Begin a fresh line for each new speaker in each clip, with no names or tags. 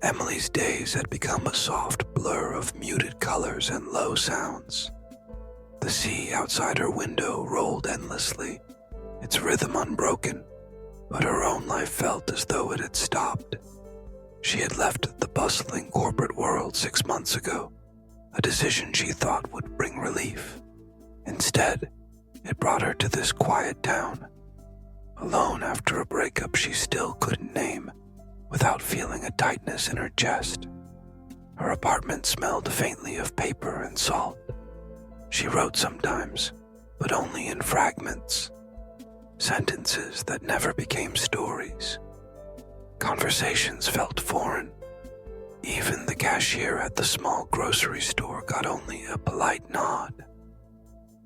Emily's days had become a soft blur of muted colors and low sounds. The sea outside her window rolled endlessly, its rhythm unbroken, but her own life felt as though it had stopped. She had left the bustling corporate world 6 months ago, a decision she thought would bring relief. Instead, it brought her to this quiet town, alone after a breakup she still couldn't name, without feeling a tightness in her chest. Her apartment smelled faintly of paper and salt. She wrote sometimes, but only in fragments, sentences that never became stories. Conversations felt foreign. Even the cashier at the small grocery store got only a polite nod.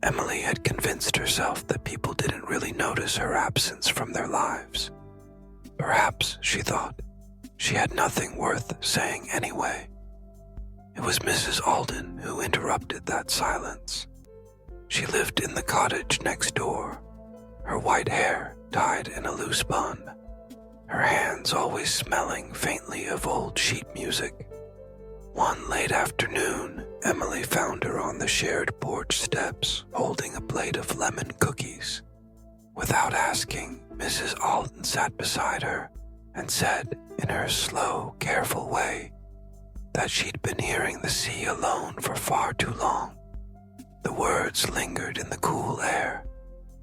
Emily had convinced herself that people didn't really notice her absence from their lives. Perhaps, she thought, she had nothing worth saying anyway. It was Mrs. Alden who interrupted that silence. She lived in the cottage next door, her white hair tied in a loose bun, her hands always smelling faintly of old sheet music. One late afternoon, Emily found her on the shared porch steps holding a plate of lemon cookies. Without asking, Mrs. Alden sat beside her and said, in her slow, careful way, that she'd been hearing the sea alone for far too long. The words lingered in the cool air,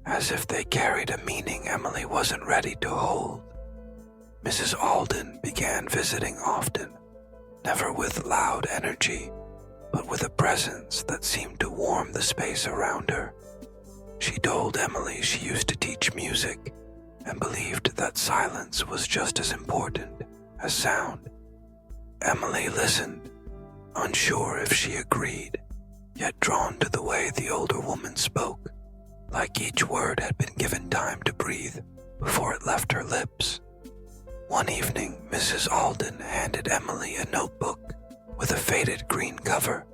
as if they carried a meaning Emily wasn't ready to hold. Mrs. Alden began visiting often, never with loud energy, but with a presence that seemed to warm the space around her. She told Emily she used to teach music and believed that silence was just as important as sound. Emily listened, unsure if she agreed, yet drawn to the way the older woman spoke, like each word had been given time to breathe before it left her lips. One evening, Mrs. Alden handed Emily a notebook with a faded green cover.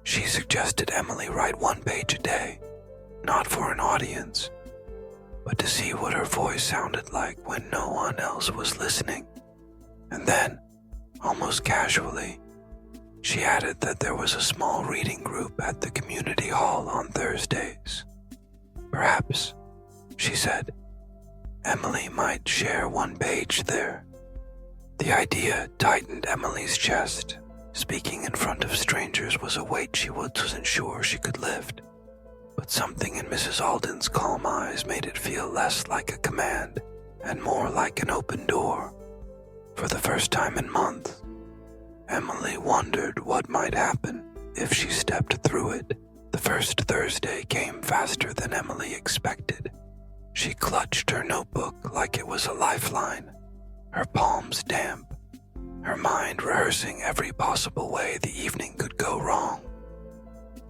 She suggested Emily write 1 page a day, not for an audience, but to see what her voice sounded like when no one else was listening. And then, almost casually, she added that there was a small reading group at the community hall on Thursdays. Perhaps, she said, Emily might share 1 page there. The idea tightened Emily's chest. Speaking in front of strangers was a weight she wasn't sure she could lift. But something in Mrs. Alden's calm eyes made it feel less like a command and more like an open door. For the first time in months, Emily wondered what might happen if she stepped through it. The first Thursday came faster than Emily expected. She clutched her notebook like it was a lifeline, her palms damp, her mind rehearsing every possible way the evening could go wrong.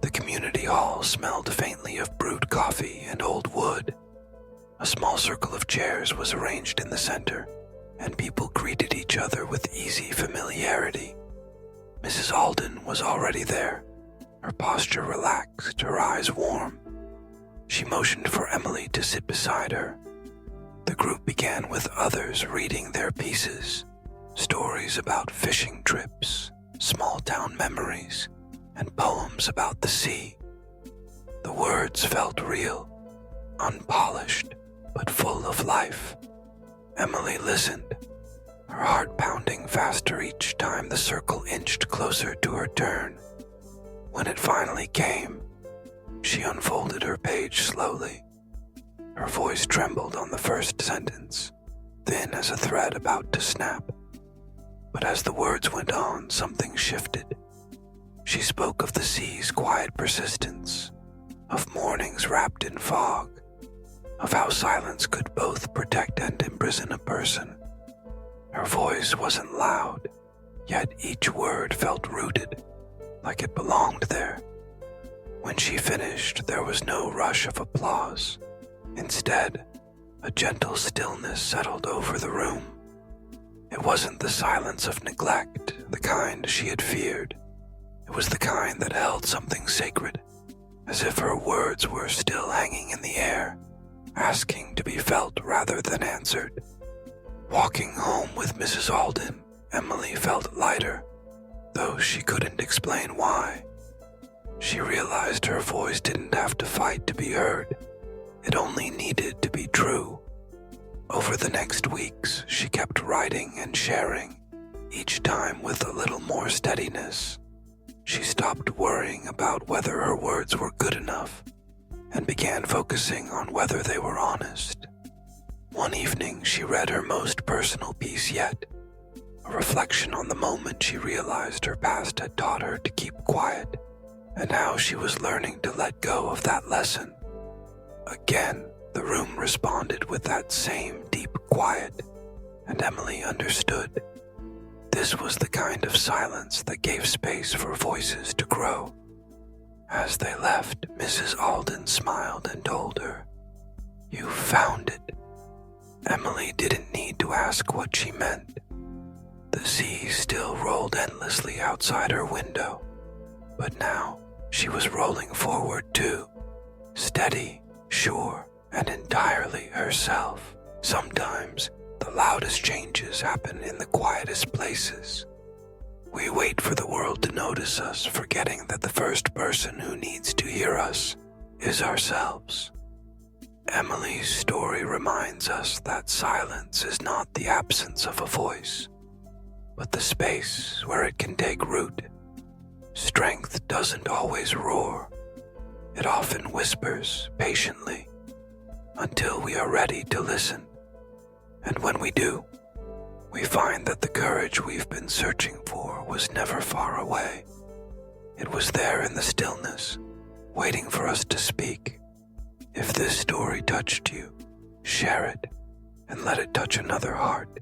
The community hall smelled faintly of brewed coffee and old wood. A small circle of chairs was arranged in the center, and people greeted each other with easy familiarity. Mrs. Alden was already there, her posture relaxed, her eyes warm. She motioned for Emily to sit beside her. The group began with others reading their pieces, stories about fishing trips, small-town memories, and poems about the sea. The words felt real, unpolished, but full of life. Emily listened, her heart pounding faster each time the circle inched closer to her turn. When it finally came, she unfolded her page slowly. Her voice trembled on the first sentence, thin as a thread about to snap. But as the words went on, something shifted. She spoke of the sea's quiet persistence, of mornings wrapped in fog, of how silence could both protect and imprison a person. Her voice wasn't loud, yet each word felt rooted, like it belonged there. When she finished, there was no rush of applause. Instead, a gentle stillness settled over the room. It wasn't the silence of neglect, the kind she had feared. It was the kind that held something sacred, as if her words were still hanging in the air, asking to be felt rather than answered. Walking home with Mrs. Alden, Emily felt lighter, though she couldn't explain why. She realized her voice didn't have to fight to be heard. It only needed to be true. Over the next weeks, she kept writing and sharing, each time with a little more steadiness. She stopped worrying about whether her words were good enough and began focusing on whether they were honest. One evening, she read her most personal piece yet, a reflection on the moment she realized her past had taught her to keep quiet and how she was learning to let go of that lesson. Again, the room responded with that same deep quiet, and Emily understood. This was the kind of silence that gave space for voices to grow. As they left, Mrs. Alden smiled and told her, "You found it." Emily didn't need to ask what she meant. The sea still rolled endlessly outside her window, but now she was rolling forward too, steady, sure, and entirely herself. Sometimes the loudest changes happen in the quietest places. We wait for the world to notice us, forgetting that the first person who needs to hear us is ourselves. Emily's story reminds us that silence is not the absence of a voice, but the space where it can take root. Strength doesn't always roar. It often whispers patiently until we are ready to listen. And when we do, we find that the courage we've been searching for was never far away. It was there in the stillness, waiting for us to speak. If this story touched you, share it and let it touch another heart.